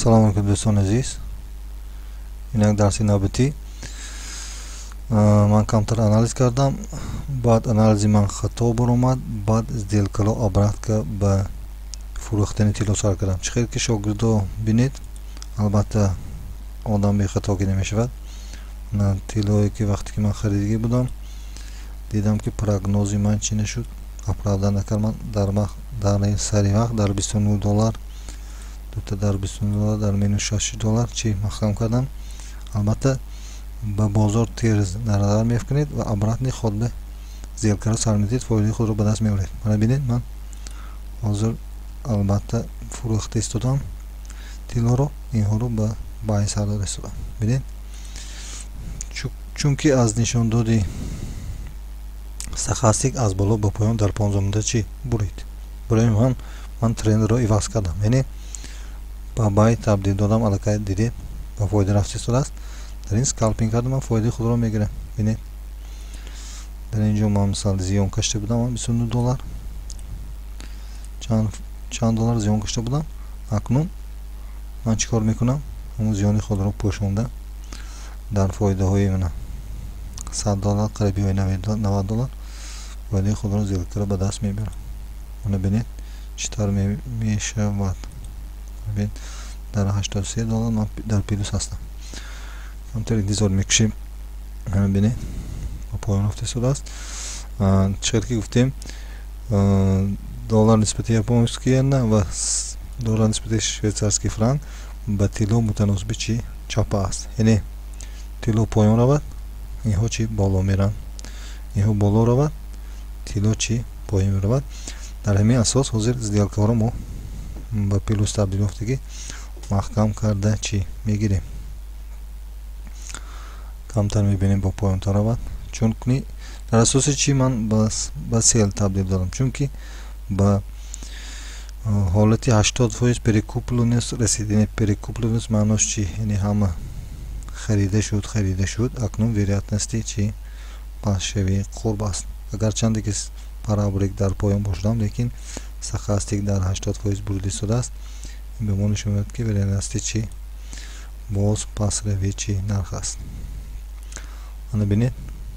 Assalomu alaykum do'stlar aziz. Inak darsi navbati. Man kamtar analiz kardam. Ba'd analizi man xato bo'l-omad. Ba'd сделкало обратка ба фурӯхтани тилло сар кардам. Чӣ хел ки шогирдо бинед. Албатта одам бехато ки намешавад. Тиллое ки вақте ки ман харидиги будам, дидам ки прогнози ман чӣ нашуд. Оправда накардам дар сари вақт дар $29, دوتا در $29 در минус $6 چی مخکم کردم. البته با بازار تیز نظر میفکنید و обратный خود به сделка سر میدید، فایده خود رو به دست میارید. mana ببینید من حاضر البته فروخته استادم تیلو رو، اینها رو به بای سر رسوندم. ببینید چونکه از نشان دادی سخاستیک از بالا به پایان در 15 مدت چی برید. برای من ترند رو عوض کردم. یعنی با بای تبدیل دادم. الکای دیدید با فایده رفته شده است. در این سکالپینگ کردم من فایده خود رو میگیرم. ببینید در اینجا من مثلا زیان کشته بودم $29 چند دلار زیان کشته بودم. اکنون من چیکار میکنم؟ اون زیان خود رو پوشوندم در فایده های من $100 قریبی $90 فایده خود رو زیاد کرده به دست میبرم. اون ببینید چطور میشود. ببین در $83 من در پیلوس هستم. همطور انتظار میکشیم. ببینید با پایان رفته شده است. چقدر که گفتیم دلار نسبت یابانسکی ین و دلار نسبت شویتزارسکی فرانک با تیلو متناسب چی چاپ است. یعنی تیلو پایان رود، اینها چی بالا میرن، اینها بالا رود، تیلو چی پایین میرود. در همین اساس حاضر сделка رو ما با پیلوس تبدیل افتگی محکم کرده چی میگیریم. کمتر میبینیم با پایان تر رود. چون کنی در اساس چی من با سیل تبدیل دادم. چون که با حالتی 80% پریکوپلونس رسید. یعنی پریکوپلونس معناش چی؟ یعنی همه خریده شد. اکنون وریاتنستی چی پس شوی قرب است. اگر چند که پارابولیک در پایان باشدم، لیکن سخاستیک در 80% بریده شده است. این به ما نشون میدهد که وریاتنستی چی باز پس روی چی نرخ است. من ببینید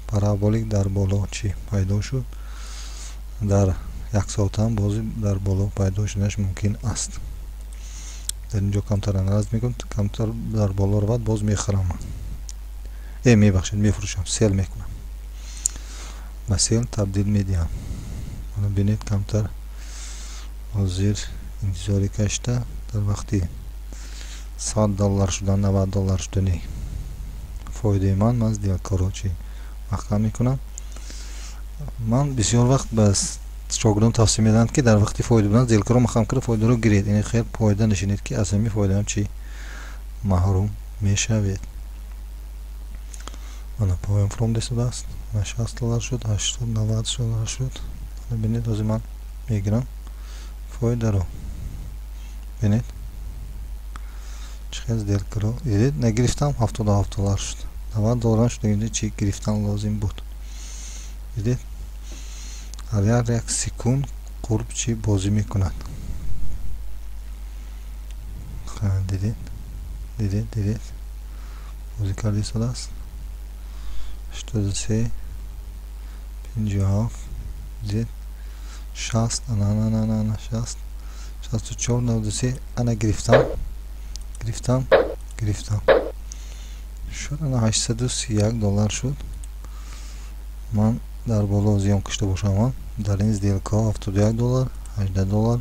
پارابولیک در بالا چی پیدا شد. در یک ساعت هم بازی در بالا پیدا شدنش ممکن است. در اینجا کمتر انالیز میکنم. کمتر در بالا رود باز میخرم. میبخشید میفروشم، سیل میکنم، با سیل تبدیل میدیم. حالا ببینید کمتر حاضر انتظاری کشته در وقتی $100 شدن $90 شدنی فایده من сделка رو چی محکم میکنم. من بسیار وقت بس شاگردان توصیه میدن که در وقتی فایده بودن сделка رو محکم کرده فایده رو گیرید. یعنی خیلی فایده نشینید که از همین فایده هم چی محروم میشوید. من پایان فرام دسته است. $60 شد، $90 شد. ببینید از من میگیرم فایده رو. ببینید چقدر сделка رو دیدید نگرفتم. $77 شد، $90 شد. اینجا چی گرفتن لازم بود. دیدید هر یک سکون قرب چی بازی میکند. دیدید بازی کرده شده است. 83 57 دیدید 60 نه 60 64 93 انا گرفتم شد. انا $831 شد. من در بالا زیان کشته باشم. در این сделка $71 $18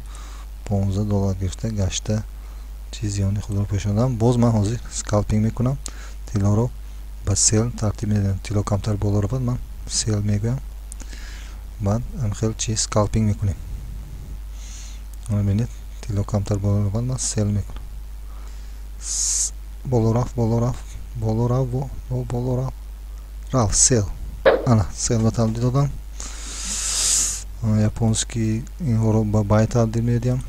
$15 گرفته گشته چیز زیانی خود رو پوشاندم. باز من حاضر سکالپینگ میکنم. تیلا رو با سیل ترتیب میدم. تیلا کمتر بالا رفت من سیل میگویم. بعد هم خیلی چیز سکالپینگ میکنیم. ببینید تیلا کمتر بالا رفت من سیل میکنم. بالا رفت سیل. انا سیل رو تبدیل دادم. японский اینها رو با بای تبدیل میدیم.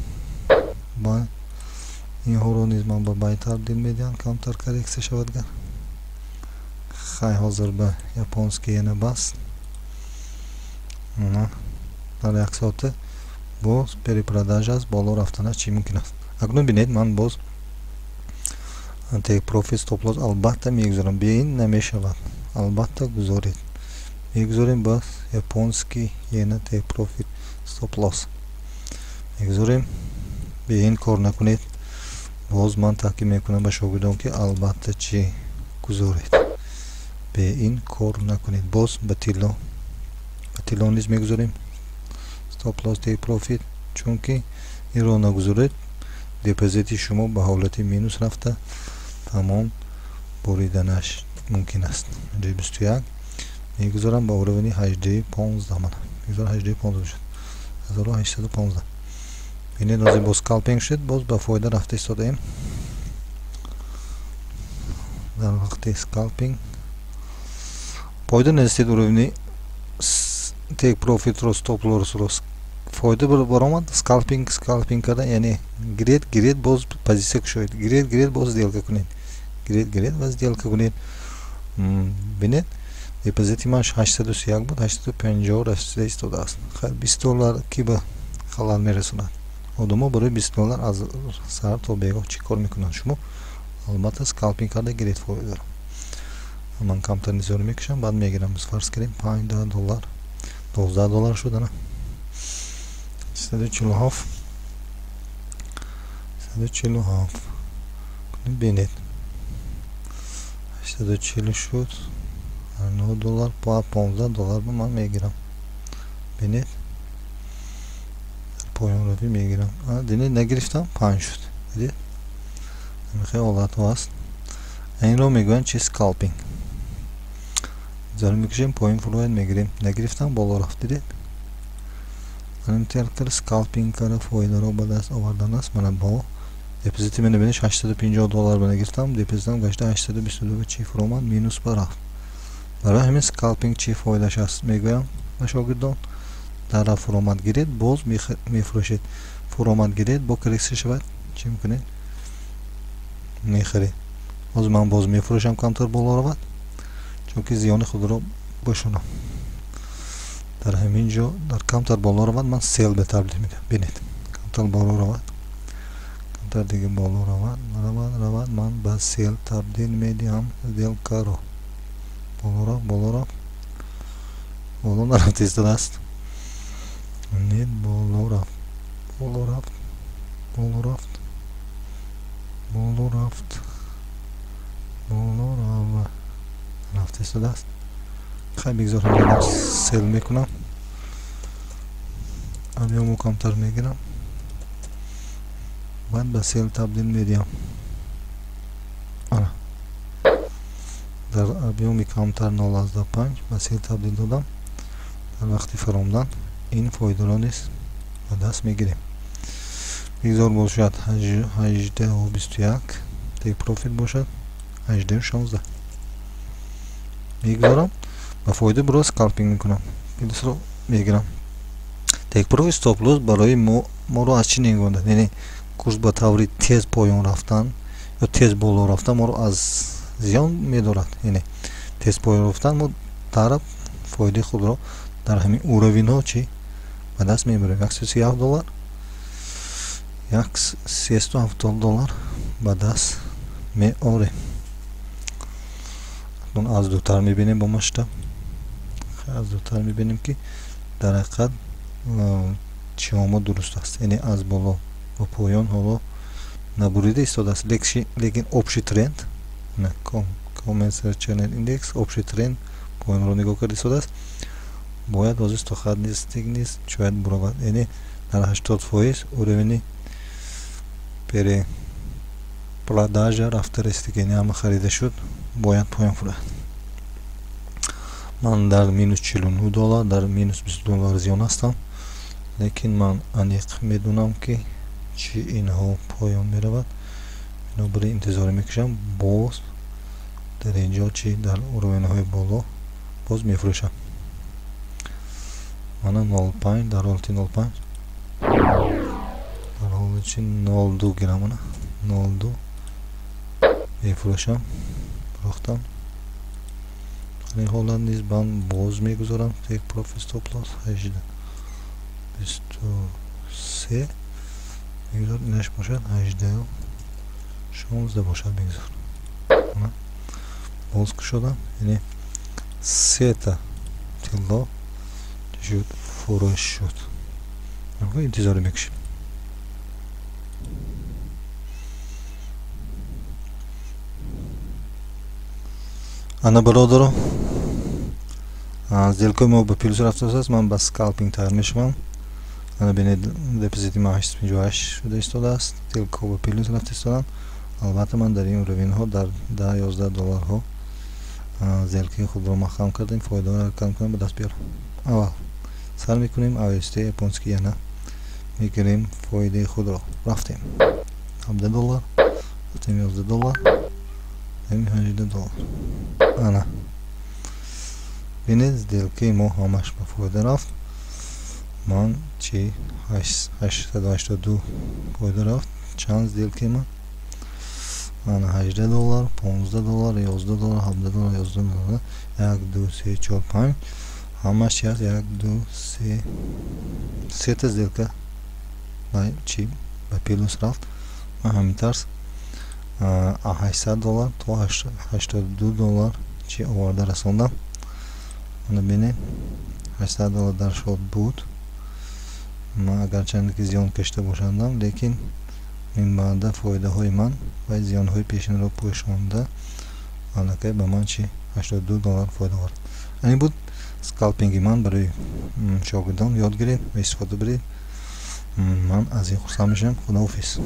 اینها رو نیز من با بای تبدیل میدیم. کمتر کرکس شود. خیلی حاضر به японский یعنی بس. در یک ساعت باز پریپراداژ از بالا رفتنش چی ممکن است. اکنون ببینید من باز take profit stop loss albatta میگذارم به این نمیشود البته گذارید میگذاریم با یپونسکی یه take profit stop loss میگذاریم به این کار نکنید باز من تاکید میکنم به شاگردان که البته چی گذارید به این کار نکنید باز به طلا نیز میگذاریم stop loss take profit چون که این رو نگذارید دپوزیت شما به حالت مینوس رفته تمام بریدنش ممکن است. 21 میگذارم با اوروینی 1815 من میگذارم 1815 شد 1815 بینید روزی با سکالپینگ شد باز با فایده رفته ایستادیم در وقت سکالپینگ پایده نزدید اوروینی تیک پروفیت رو ستاپ لورس رو فایده برآمد سکالپینگ کردن یعنی گرید باز پوزیسیون شوید گرید باز دیالکا کنید گرید باز دیالکا کنید بینید دپوزیت من 831 بود 850 رسیده ایستاده است خیلی 20 دلار کی به خلال میرسوند آدما برای 20 دلار از سر تا بیگاه چی کار میکنن شما البته سکالپینگ کرده گرید فایده دارم من کمتر نزار میکشم بعد میگیرم فرض کنیم 15 دلار 12 دلار شده نه 147 بینید 840 شد 9 دلار با 15 دلار به من میگیرم بینید پایان رو میگیرم دینید نگرفتم 5 شد دیدید خیلی حالت هست این رو میگوین چی سکالپینگ زار میکشیم پایین فلوید میگیریم نگرفتم بالا رفت دیدید من ترکر سکالپینگ کرده فایده رو به دست آوردن است من با دپوزیتی من بینش 850 دلار بنگرفتم دپوزیتم گشته 822 چی فرامد مینوس برفت برای همین سکالپینگ چی فایدهش است میگویم به شاگردان در فرامد گیرید باز میفروشید فرامد گیرید با کرکسی شود چی میکنید میخرید باز میفروشم کمتر بالا رود چون که زیان خود رو بشونم در همین جا در کمتر بالا رود من سیل به تبدیل میدم بینید کمتر بالا رود کمتر دیگه بالا رود من به سیل تبدیل میدیم دیل کارو بالا نرفت ایستاده است نید بالا رفت رفت ایستاده است خیلی بگذارم سیل میکنم ابیامو کمتر میگیرم بعد به سیل تبدیل میدیم در ابیامی کمتر 0.5 به سیل تبدیل دادم در وقتی فرامدن این فایده را نیست به دست میگیریم بگذار باشد 18 و 21 تیک پروفیت باشد 18 و 16 میگذارم با فایده برای سکالپینگ میکنم پیلس رو میگیرم تیک پروفیت ستاپ لوس برای ما رو از چی نگوندن یعنی کورس با طوری تیز پایان رفتن یا تیز بالا رفتن ما رو از زیان میدارد یعنی تیز پایان رفتن ما طرف فایده خود رو در همین اوروین ها چی به دست میبریم 137 دلار 170 دلار به دست میاریم از دوتر میبینیم با مشتم از دوتر میبینیم که در حقیقت چیامو درست است یعنی از بالا و پایان حالا نبریده ایستاده است لیکن общий тренд نه Commercial Channel Index общий тренд پایان رو نگاه کرد ایستاده است باید از است تا خط نیست شاید برود یعنی در 80% اوروینی پری продажа رفته رسید یعنی همه خریده شد باید پایان فرد من در مینوس 49 دلار در مینوس 20 دلار زیان هستم لیکن من انیق میدونم که چی اینها پایان میرود اینو برای انتظار میکشم باز در اینجا چی در اوروین های بالا باز میفروشم من 0.5 در حالت 0.5 در حالت چی 0.2 گیرم 0.2 میفروشم رختم این حالت نیز من باز میگذارم تیک پروفیت ستاپ لاس 18 23 میگذار اینش باشد 18 16 باشد میگذار боз кушодам, яъне 3 та тилло шуд, фурӯш шуд. интизор мекушем. ана бародаро, сделкаи мо ба плюс рафтааст. Ман ба скалпинг тайёр мешавам. ана бинед депозити ман 858 шуда истодааст. сделкаҳо ба плюс рафта истоданд. албатта ман дар ин равинҳо дар $10-11 сделкаи худро ман хам кардем. фоидаро кам кунам ба даст биёрам. аввал сар мекунем авст японский яна мегирем фоидаи худро. рафтем $17, рафтем $11, $18. ана бинед сделкаи мо ҳамаш ба фоида рафт. ман чи 882 фоида рафт. чанд сделкаи ман? ана $18, $15, $11, $17, $11, 1 2 3 4 5 ҳамаш чи аст? 1 2 3 3 та сделка чи ба плюс рафт. ман ҳамин тарз $800 то $82 чи оварда расондам. ана бинем $800 дар шод буд. ман агарчанде ки зиён кашида бошандам, лекин ин баъда фоидаҳои ман ва зиёнҳои пешинро пӯшонда аллакай ба ман чи $82 фоида овард. ин буд скалпинги ман барои шогирдон. ёд гиред ва истифода баред. ман аз ин хурсанд мешавам. худоҳофиз.